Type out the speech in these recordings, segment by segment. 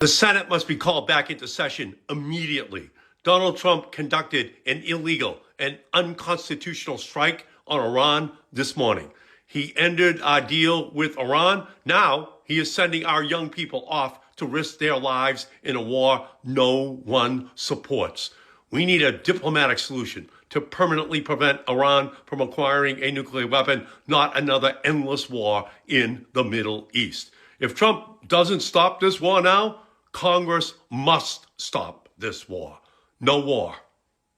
The Senate must be called back into session immediately. Donald Trump conducted an illegal and unconstitutional strike on Iran this morning. He ended our deal with Iran. Now he is sending our young people off to risk their lives in a war no one supports. We need a diplomatic solution to permanently prevent Iran from acquiring a nuclear weapon, not another endless war in the Middle East. If Trump doesn't stop this war now, Congress must stop this war. No war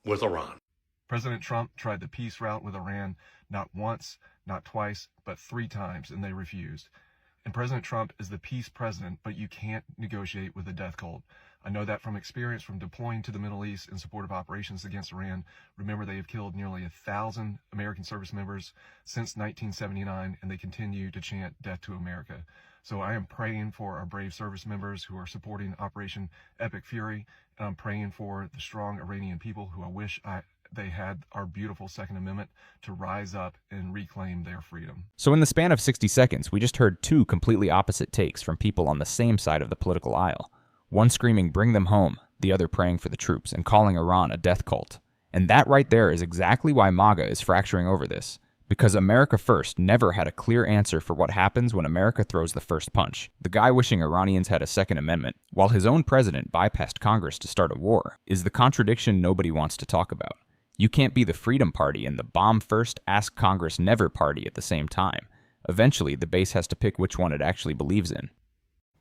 with Iran. President Trump tried the peace route with Iran not once, not twice, but 3 times, and they refused. And President Trump is the peace president, but you can't negotiate with a death cult. I know that from experience from deploying to the Middle East in support of operations against Iran. Remember, they have killed nearly 1,000 American service members since 1979, and they continue to chant death to America. So I am praying for our brave service members who are supporting Operation Epic Fury, and I'm praying for the strong Iranian people who I wish they had our beautiful Second Amendment to rise up and reclaim their freedom. So in the span of 60 seconds, we just heard 2 completely opposite takes from people on the same side of the political aisle. One screaming, "Bring them home," the other praying for the troops and calling Iran a death cult. And that right there is exactly why MAGA is fracturing over this. Because America First never had a clear answer for what happens when America throws the first punch. The guy wishing Iranians had a Second Amendment, while his own president bypassed Congress to start a war, is the contradiction nobody wants to talk about. You can't be the Freedom Party and the Bomb First, Ask Congress Never party at the same time. Eventually, the base has to pick which one it actually believes in.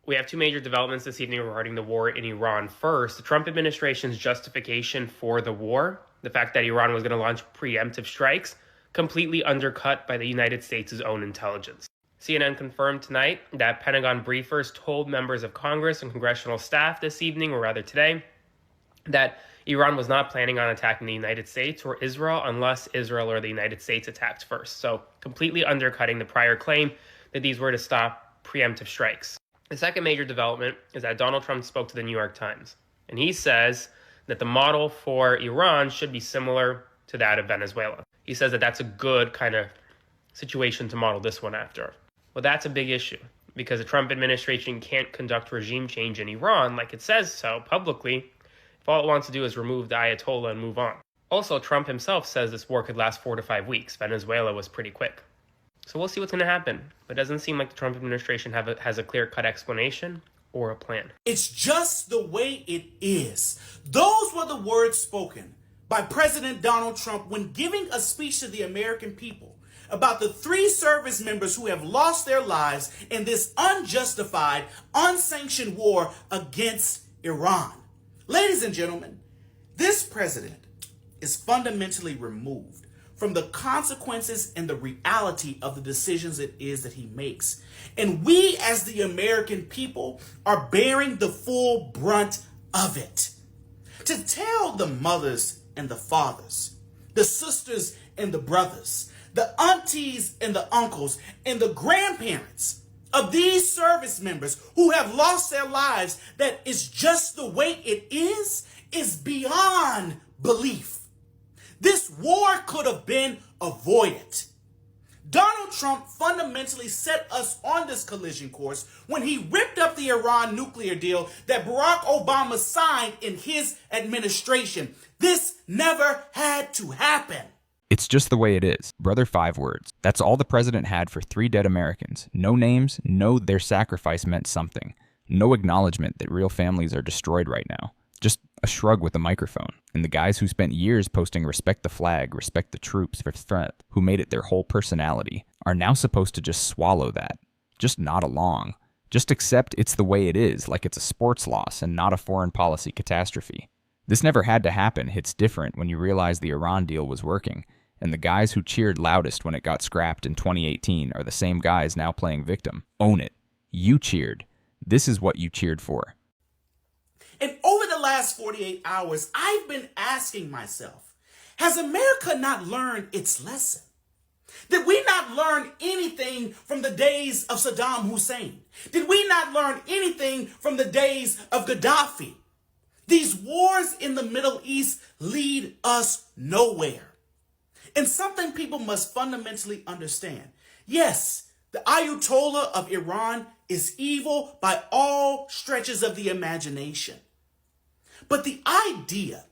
We have 2 major developments this evening regarding the war in Iran. First, the Trump administration's justification for the war, the fact that Iran was going to launch preemptive strikes, completely undercut by the United States' own intelligence. CNN confirmed tonight that Pentagon briefers told members of Congress and congressional staff this evening, or rather today, that Iran was not planning on attacking the United States or Israel unless Israel or the United States attacked first. So completely undercutting the prior claim that these were to stop preemptive strikes. The second major development is that Donald Trump spoke to the New York Times, and he says that the model for Iran should be similar to that of Venezuela. He says that that's a good kind of situation to model this one after. Well, that's a big issue because the Trump administration can't conduct regime change in Iran like it says so publicly if all it wants to do is remove the Ayatollah and move on. Also, Trump himself says this war could last 4 to 5 weeks. Venezuela was pretty quick. So we'll see what's going to happen. But it doesn't seem like the Trump administration has a clear-cut explanation or a plan. It's just the way it is. Those were the words spoken by President Donald Trump when giving a speech to the American people about the 3 service members who have lost their lives in this unjustified, unsanctioned war against Iran. Ladies and gentlemen, this president is fundamentally removed from the consequences and the reality of the decisions it is that he makes. And we as the American people are bearing the full brunt of it. To tell the mothers and the fathers, the sisters and the brothers, the aunties and the uncles and the grandparents of these service members who have lost their lives that it's just the way it is beyond belief. This war could have been avoided. Donald Trump fundamentally set us on this collision course when he ripped up the Iran nuclear deal that Barack Obama signed in his administration. This never had to happen. It's just the way it is. Brother, 5 words. That's all the president had for 3 dead Americans. No names, no their sacrifice meant something. No acknowledgement that real families are destroyed right now. Just a shrug with a microphone. And the guys who spent years posting respect the flag, respect the troops for threat, who made it their whole personality, are now supposed to just swallow that. Just nod along. Just accept it's the way it is, like it's a sports loss and not a foreign policy catastrophe. This never had to happen. Hits different when you realize the Iran deal was working. And the guys who cheered loudest when it got scrapped in 2018 are the same guys now playing victim. Own it. You cheered. This is what you cheered for. And over the last 48 hours, I've been asking myself, has America not learned its lesson? Did we not learn anything from the days of Saddam Hussein? Did we not learn anything from the days of Gaddafi? These wars in the Middle East lead us nowhere. And something people must fundamentally understand. Yes, the Ayatollah of Iran is evil by all stretches of the imagination. But the idea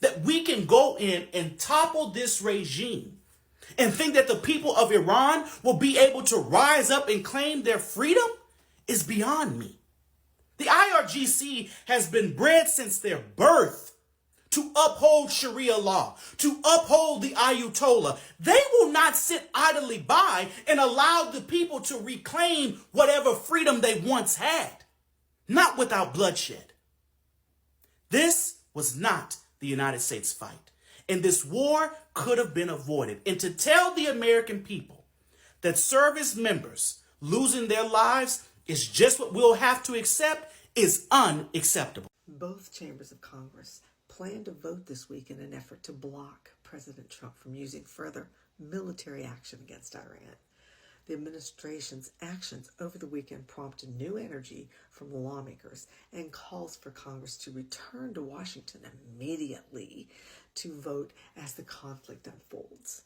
that we can go in and topple this regime and think that the people of Iran will be able to rise up and claim their freedom is beyond me. The IRGC has been bred since their birth to uphold Sharia law, to uphold the Ayatollah. They will not sit idly by and allow the people to reclaim whatever freedom they once had, not without bloodshed. This was not the United States fight, and this war could have been avoided. And to tell the American people that service members losing their lives is just what we'll have to accept is unacceptable. Both chambers of Congress plan to vote this week in an effort to block President Trump from using further military action against Iran. The administration's actions over the weekend prompted new energy from lawmakers and calls for Congress to return to Washington immediately to vote as the conflict unfolds.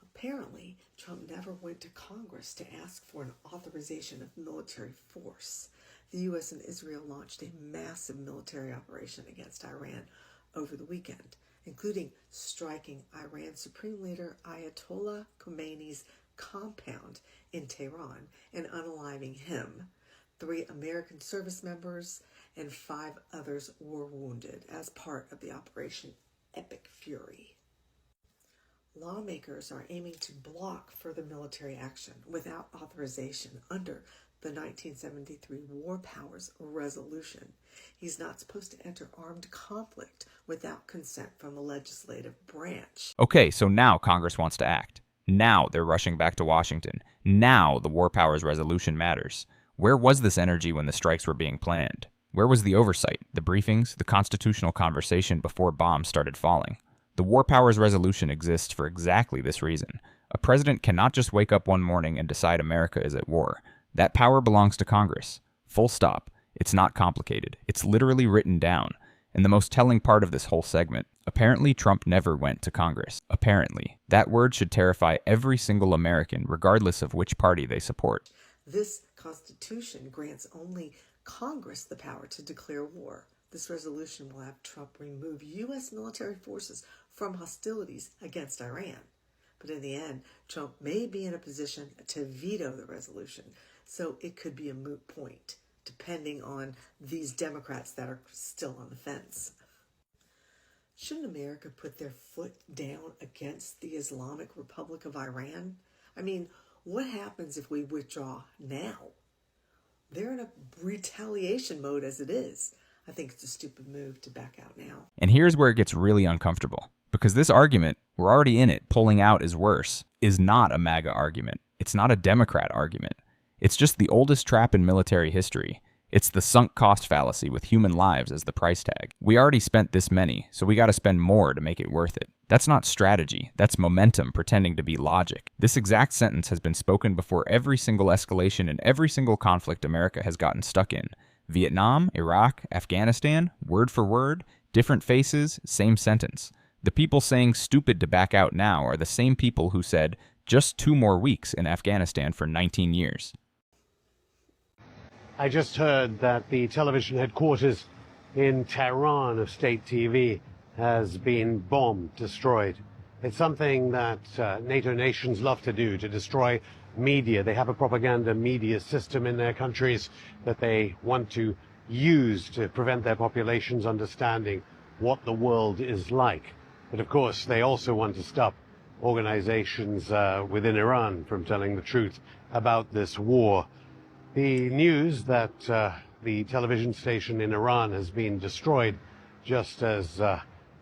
Apparently, Trump never went to Congress to ask for an authorization of military force. The U.S. and Israel launched a massive military operation against Iran over the weekend, including striking Iran's Supreme Leader Ayatollah Khomeini's compound in Tehran and unaliving him. 3 American service members and 5 others were wounded as part of the Operation Epic Fury. Lawmakers are aiming to block further military action without authorization under the 1973 War Powers Resolution. He's not supposed to enter armed conflict without consent from the legislative branch. Okay, so now Congress wants to act. Now they're rushing back to Washington. Now the War Powers Resolution matters. Where was this energy when the strikes were being planned? Where was the oversight, the briefings, the constitutional conversation before bombs started falling? The War Powers Resolution exists for exactly this reason. A president cannot just wake up one morning and decide America is at war. That power belongs to Congress. Full stop. It's not complicated. It's literally written down. And the most telling part of this whole segment, apparently Trump never went to Congress. Apparently. That word should terrify every single American, regardless of which party they support. This Constitution grants only Congress the power to declare war. This resolution will have Trump remove U.S. military forces from hostilities against Iran. But in the end, Trump may be in a position to veto the resolution, so it could be a moot point, depending on these Democrats that are still on the fence. Shouldn't America put their foot down against the Islamic Republic of Iran? I mean, what happens if we withdraw now? They're in a retaliation mode as it is. I think it's a stupid move to back out now. And here's where it gets really uncomfortable. Because this argument, we're already in it, pulling out is worse, is not a MAGA argument. It's not a Democrat argument. It's just the oldest trap in military history. It's the sunk cost fallacy with human lives as the price tag. We already spent this many, so we gotta spend more to make it worth it. That's not strategy. That's momentum pretending to be logic. This exact sentence has been spoken before every single escalation and every single conflict America has gotten stuck in. Vietnam, Iraq, Afghanistan, word for word, different faces, same sentence. The people saying stupid to back out now are the same people who said just 2 more weeks in Afghanistan for 19 years. I just heard that the television headquarters in Tehran of state TV has been bombed, destroyed. It's something that NATO nations love to do, to destroy media. They have a propaganda media system in their countries that they want to use to prevent their populations understanding what the world is like. But of course, they also want to stop organizations within Iran from telling the truth about this war. The news that the television station in Iran has been destroyed, just as,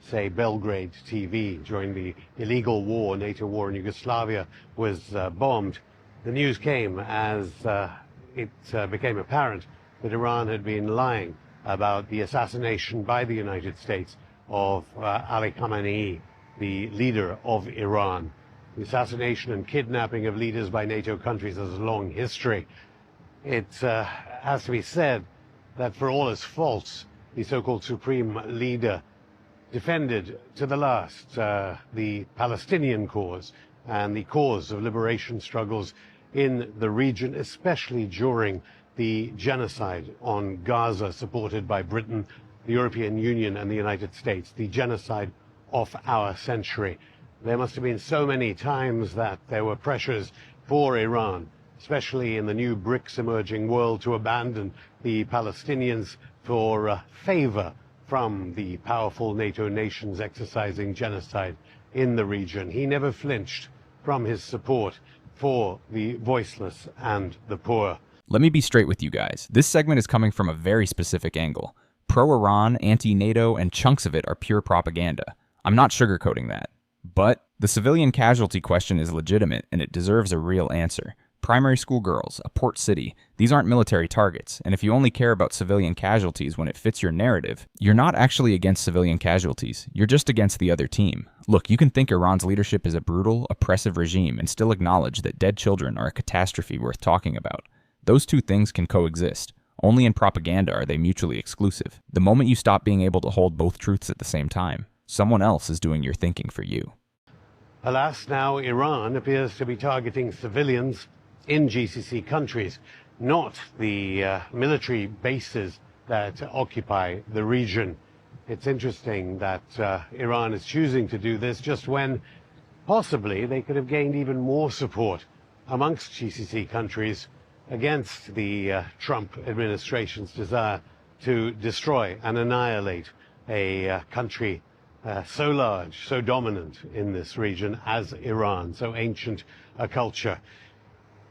say, Belgrade TV during the illegal war, NATO war in Yugoslavia, was bombed. The news came as it became apparent that Iran had been lying about the assassination by the United States of Ali Khamenei, the leader of Iran. The assassination and kidnapping of leaders by NATO countries has a long history. It has to be said that for all his faults, the so-called supreme leader defended to the last the Palestinian cause and the cause of liberation struggles in the region, especially during the genocide on Gaza supported by Britain, the European Union and the United States, the genocide of our century. There must have been so many times that there were pressures for Iran, especially in the new BRICS emerging world, to abandon the Palestinians for favor from the powerful NATO nations exercising genocide in the region. He never flinched from his support for the voiceless and the poor. Let me be straight with you guys. This segment is coming from a very specific angle. Pro-Iran, anti-NATO, and chunks of it are pure propaganda. I'm not sugarcoating that. But the civilian casualty question is legitimate, and it deserves a real answer. Primary school girls, a port city, these aren't military targets, and if you only care about civilian casualties when it fits your narrative, you're not actually against civilian casualties, you're just against the other team. Look, you can think Iran's leadership is a brutal, oppressive regime and still acknowledge that dead children are a catastrophe worth talking about. Those two things can coexist. Only in propaganda are they mutually exclusive. The moment you stop being able to hold both truths at the same time, someone else is doing your thinking for you. Alas, now Iran appears to be targeting civilians in GCC countries, not the military bases that occupy the region. It's interesting that Iran is choosing to do this just when possibly they could have gained even more support amongst GCC countries against the Trump administration's desire to destroy and annihilate a country so large, so dominant in this region as Iran, so ancient a culture.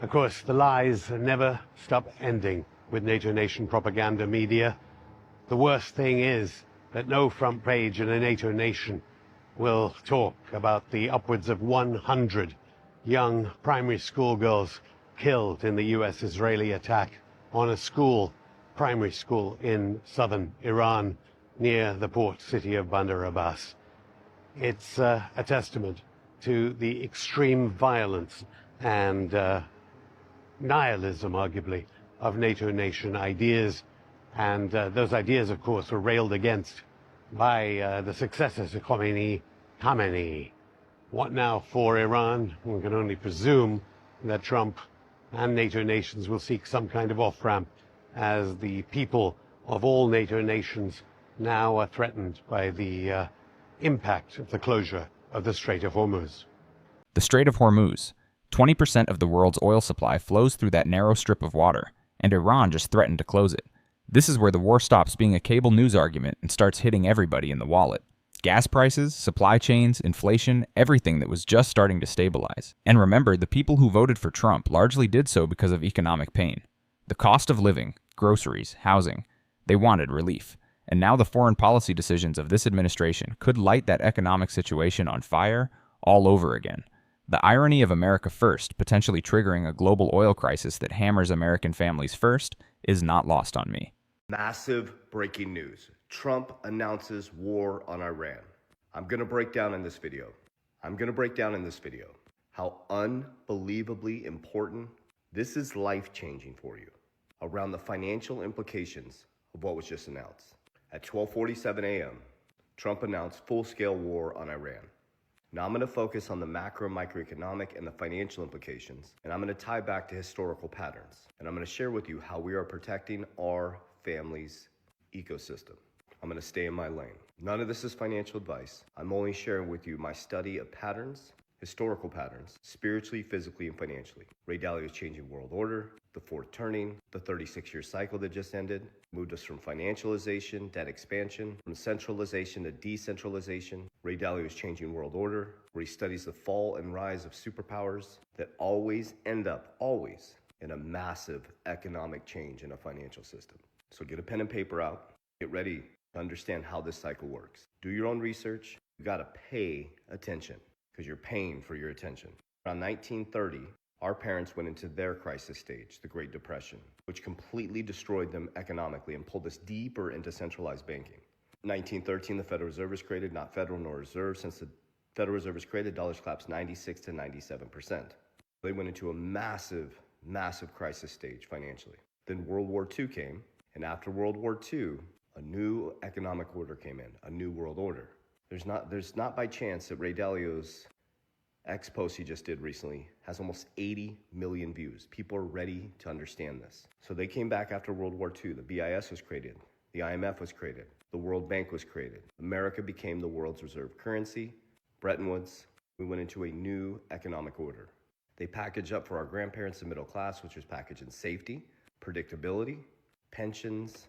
Of course, the lies never stop ending with NATO nation propaganda media. The worst thing is that no front page in a NATO nation will talk about the upwards of 100 young primary school girls killed in the US-Israeli attack on a school, primary school in southern Iran near the port city of Bandar Abbas. It's a testament to the extreme violence and nihilism, arguably, of NATO nation ideas. And those ideas, of course, were railed against by the successors of Khamenei. What now for Iran? One can only presume that Trump and NATO nations will seek some kind of off-ramp as the people of all NATO nations now are threatened by the impact of the closure of the Strait of Hormuz. The Strait of Hormuz. 20% of the world's oil supply flows through that narrow strip of water, and Iran just threatened to close it. This is where the war stops being a cable news argument and starts hitting everybody in the wallet. Gas prices, supply chains, inflation, everything that was just starting to stabilize. And remember, the people who voted for Trump largely did so because of economic pain. The cost of living, groceries, housing, they wanted relief. And now the foreign policy decisions of this administration could light that economic situation on fire all over again. The irony of America First potentially triggering a global oil crisis that hammers American families first is not lost on me. Massive breaking news. Trump announces war on Iran. I'm going to break down in this video how unbelievably important this is, life-changing for you, around the financial implications of what was just announced. At 12:47 a.m., Trump announced full-scale war on Iran. Now I'm going to focus on the macro, microeconomic, and the financial implications, and I'm going to tie back to historical patterns. And I'm going to share with you how we are protecting our family's ecosystem. I'm going to stay in my lane. None of this is financial advice. I'm only sharing with you my study of patterns, historical patterns, spiritually, physically, and financially. Ray Dalio's changing world order, the fourth turning, the 36-year cycle that just ended, moved us from financialization, debt expansion, from centralization to decentralization. Ray Dalio's changing world order, where he studies the fall and rise of superpowers that always end up, in a massive economic change in a financial system. So get a pen and paper out, get ready to understand how this cycle works. Do your own research. You gotta pay attention, because you're paying for your attention. Around 1930, our parents went into their crisis stage, the Great Depression, which completely destroyed them economically and pulled us deeper into centralized banking. 1913, the Federal Reserve was created, not federal nor reserve. Since the Federal Reserve was created, dollars collapsed 96 to 97%. They went into a massive crisis stage financially. Then World War II came, and after World War II, a new economic order came in, a new world order. There's not by chance that Ray Dalio's X post he just did recently has almost 80 million views. People are ready to understand this. So they came back after World War II. The BIS was created. The IMF was created. The World Bank was created. America became the world's reserve currency. Bretton Woods. We went into a new economic order. They packaged up for our grandparents the middle class, which was packaged in safety, predictability, pensions,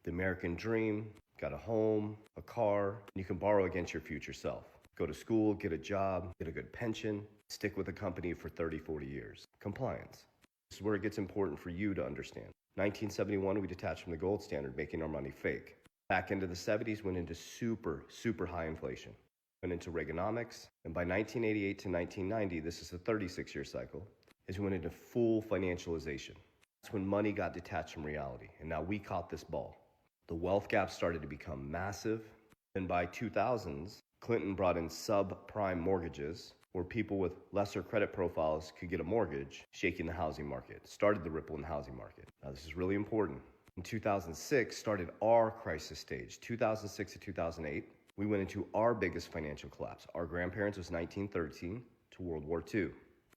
the American dream, got a home, a car, and you can borrow against your future self. Go to school, get a job, get a good pension, stick with a company for 30, 40 years. Compliance. This is where it gets important for you to understand. 1971, we detached from the gold standard, making our money fake. Back into the 70s, went into super high inflation. Went into Reaganomics, and by 1988 to 1990, this is a 36-year cycle, is we went into full financialization. That's when money got detached from reality, and now we caught this ball. The wealth gap started to become massive, and by 2000s, Clinton brought in subprime mortgages where people with lesser credit profiles could get a mortgage, shaking the housing market, started the ripple in the housing market. Now this is really important. In 2006, started our crisis stage. 2006 to 2008, we went into our biggest financial collapse. Our grandparents was 1913 to World War II.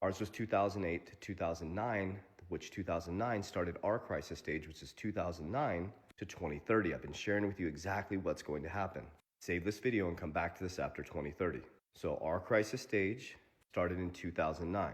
Ours was 2008 to 2009, which 2009 started our crisis stage, which is 2009 to 2030. I've been sharing with you exactly what's going to happen. Save this video and come back to this after 2030. So our crisis stage started in 2009.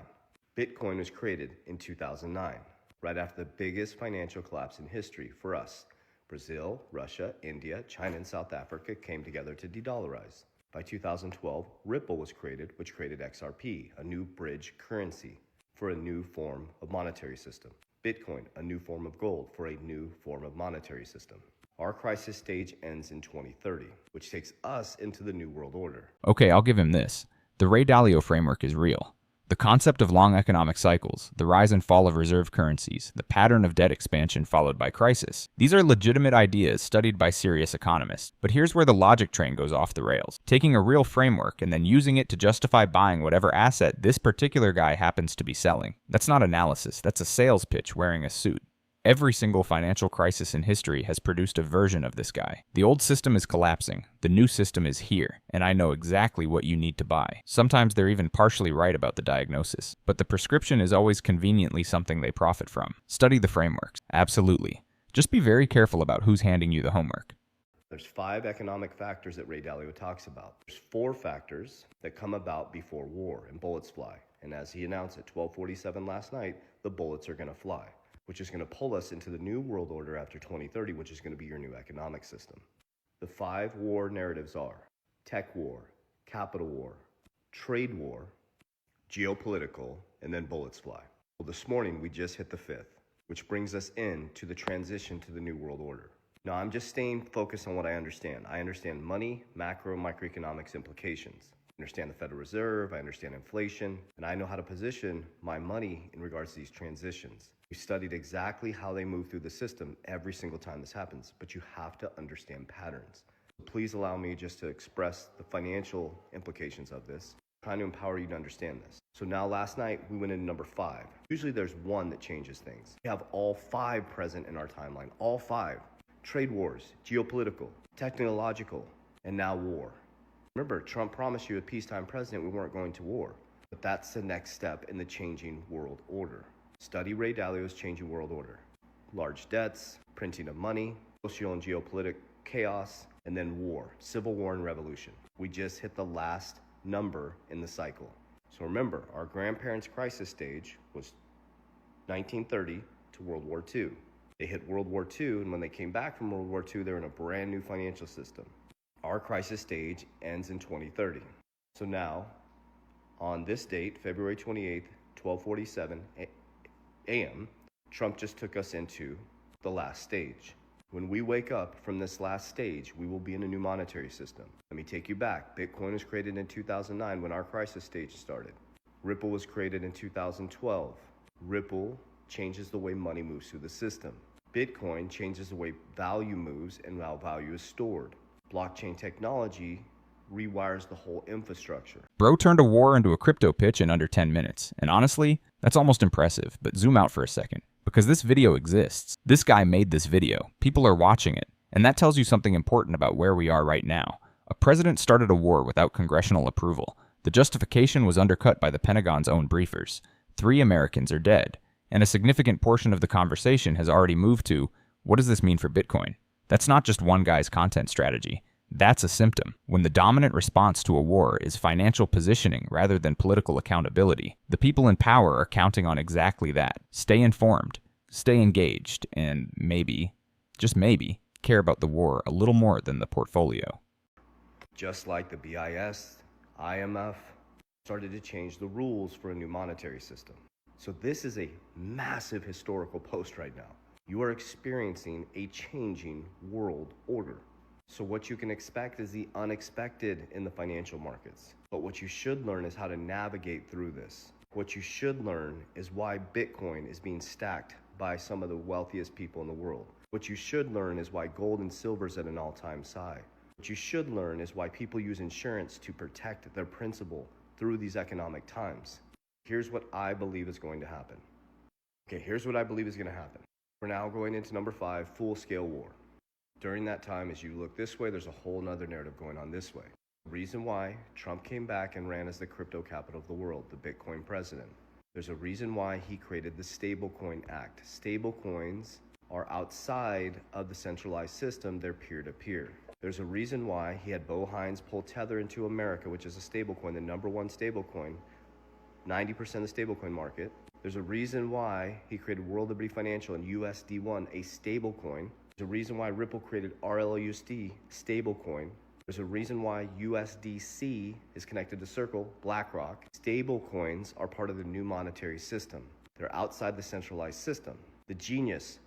Bitcoin was created in 2009, right after the biggest financial collapse in history for us. Brazil, Russia, India, China, and South Africa came together to de-dollarize. By 2012, Ripple was created, which created XRP, a new bridge currency for a new form of monetary system. Bitcoin, a new form of gold for a new form of monetary system. Our crisis stage ends in 2030, which takes us into the New World Order. Okay, I'll give him this. The Ray Dalio framework is real. The concept of long economic cycles, the rise and fall of reserve currencies, the pattern of debt expansion followed by crisis. These are legitimate ideas studied by serious economists. But here's where the logic train goes off the rails. Taking a real framework and then using it to justify buying whatever asset this particular guy happens to be selling. That's not analysis, that's a sales pitch wearing a suit. Every single financial crisis in history has produced a version of this guy. The old system is collapsing, the new system is here, and I know exactly what you need to buy. Sometimes they're even partially right about the diagnosis, but the prescription is always conveniently something they profit from. Study the frameworks, absolutely. Just be very careful about who's handing you the homework. There's 5 economic factors that Ray Dalio talks about. There's 4 factors that come about before war and bullets fly. And as he announced at 12:47 last night, the bullets are going to fly, which is going to pull us into the New World Order after 2030, which is going to be your new economic system. The 5 war narratives are tech war, capital war, trade war, geopolitical, and then bullets fly. Well, this morning we just hit the 5th, which brings us into the transition to the New World Order. Now, I'm just staying focused on what I understand. I understand money, macro, microeconomics implications. I understand the Federal Reserve, I understand inflation, and I know how to position my money in regards to these transitions. We studied exactly how they move through the system every single time this happens, but you have to understand patterns. Please allow me just to express the financial implications of this, trying to empower you to understand this. So now last night, we went into number 5. Usually there's one that changes things. We have all 5 present in our timeline, all 5. Trade wars, geopolitical, technological, and now war. Remember, Trump promised you a peacetime president we weren't going to war, but that's the next step in the changing world order. Study Ray Dalio's Changing World Order. Large debts, printing of money, social and geopolitical chaos, and then war, civil war and revolution. We just hit the last number in the cycle. So remember, our grandparents' crisis stage was 1930 to World War II. They hit World War II, and when they came back from World War II, they're in a brand new financial system. Our crisis stage ends in 2030. So now, on this date, February 28th, 12:47 a.m., Trump just took us into the last stage. When we wake up from this last stage, we will be in a new monetary system. Let me take you back. Bitcoin was created in 2009 when our crisis stage started. Ripple was created in 2012. Ripple changes the way money moves through the system. Bitcoin changes the way value moves and how value is stored. Blockchain technology rewires the whole infrastructure. Bro turned a war into a crypto pitch in under 10 minutes, and honestly, that's almost impressive, but zoom out for a second, because this video exists. This guy made this video, people are watching it, and that tells you something important about where we are right now. A president started a war without congressional approval. The justification was undercut by the Pentagon's own briefers. 3 Americans are dead, and a significant portion of the conversation has already moved to, what does this mean for Bitcoin? That's not just one guy's content strategy. That's a symptom. When the dominant response to a war is financial positioning rather than political accountability, the people in power are counting on exactly that. Stay informed, stay engaged, and maybe, just maybe, care about the war a little more than the portfolio. Just like the BIS, IMF started to change the rules for a new monetary system. So this is a massive historical post right now. You are experiencing a changing world order. So what you can expect is the unexpected in the financial markets. But what you should learn is how to navigate through this. What you should learn is why Bitcoin is being stacked by some of the wealthiest people in the world. What you should learn is why gold and silver is at an all-time high. What you should learn is why people use insurance to protect their principal through these economic times. Here's what I believe is going to happen. Okay, here's what I believe is going to happen. We're now going into number 5, full-scale war. During that time, as you look this way, there's a whole nother narrative going on this way. The reason why Trump came back and ran as the crypto capital of the world, the Bitcoin president. There's a reason why he created the Stablecoin Act. Stablecoins are outside of the centralized system, they're peer-to-peer. There's a reason why he had Bo Hines pull Tether into America, which is a stablecoin, the number 1 stablecoin, 90% of the stablecoin market. There's a reason why he created World Liberty Financial and USD1, a stablecoin. There's a reason why Ripple created RLUSD, stablecoin. There's a reason why USDC is connected to Circle, BlackRock. Stablecoins are part of the new monetary system. They're outside the centralized system. The Genius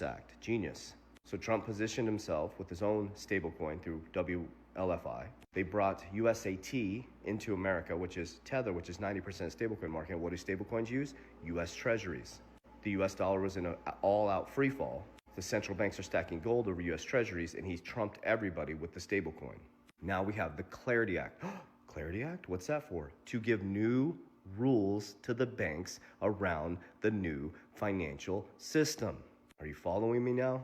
Act, genius. So Trump positioned himself with his own stablecoin through WLFI. They brought USAT into America, which is Tether, which is 90% stablecoin market. And what do stablecoins use? US Treasuries. The US dollar was in an all-out free fall. The central banks are stacking gold over US Treasuries, and he's trumped everybody with the stablecoin. Now we have the Clarity Act. Clarity Act? What's that for? To give new rules to the banks around the new financial system. Are you following me now?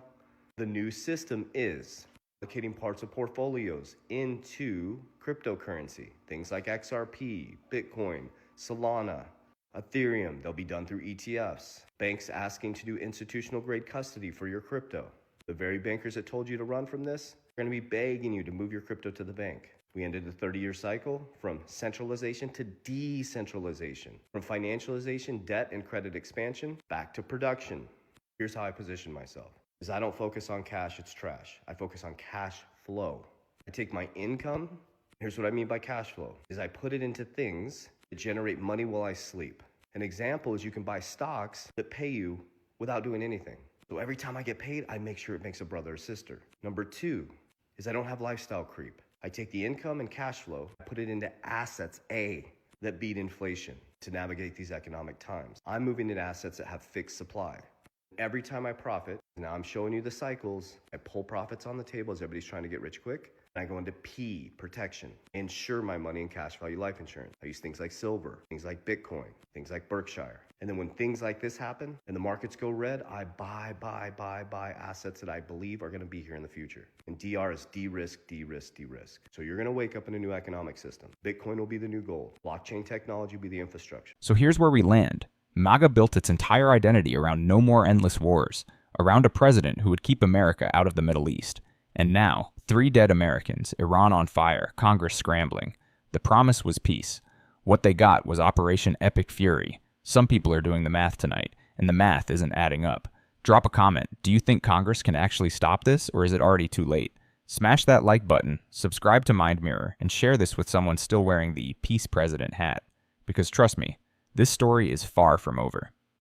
The new system is allocating parts of portfolios into cryptocurrency. Things like XRP, Bitcoin, Solana, Ethereum. They'll be done through ETFs. Banks asking to do institutional grade custody for your crypto. The very bankers that told you to run from this are going to be begging you to move your crypto to the bank. We ended the 30-year cycle from centralization to decentralization, from financialization, debt and credit expansion, back to production. Here's how I position myself. Is I don't focus on cash, it's trash. I focus on cash flow. I take my income, here's what I mean by cash flow, is I put it into things that generate money while I sleep. An example is you can buy stocks that pay you without doing anything. So every time I get paid, I make sure it makes a brother or sister. Number 2 is I don't have lifestyle creep. I take the income and cash flow, I put it into assets A that beat inflation to navigate these economic times. I'm moving into assets that have fixed supply. Every time I profit, now I'm showing you the cycles, I pull profits on the table as everybody's trying to get rich quick. And I go into P, protection. Insure my money in cash value life insurance. I use things like silver, things like Bitcoin, things like Berkshire. And then when things like this happen and the markets go red, I buy assets that I believe are going to be here in the future. And DR is de-risk. So you're going to wake up in a new economic system. Bitcoin will be the new gold. Blockchain technology will be the infrastructure. So here's where we land. MAGA built its entire identity around no more endless wars, around a president who would keep America out of the Middle East. And now, 3 dead Americans, Iran on fire, Congress scrambling. The promise was peace. What they got was Operation Epic Fury. Some people are doing the math tonight, and the math isn't adding up. Drop a comment. Do you think Congress can actually stop this, or is it already too late? Smash that like button, subscribe to Mind Mirror, and share this with someone still wearing the Peace President hat. Because trust me, this story is far from over.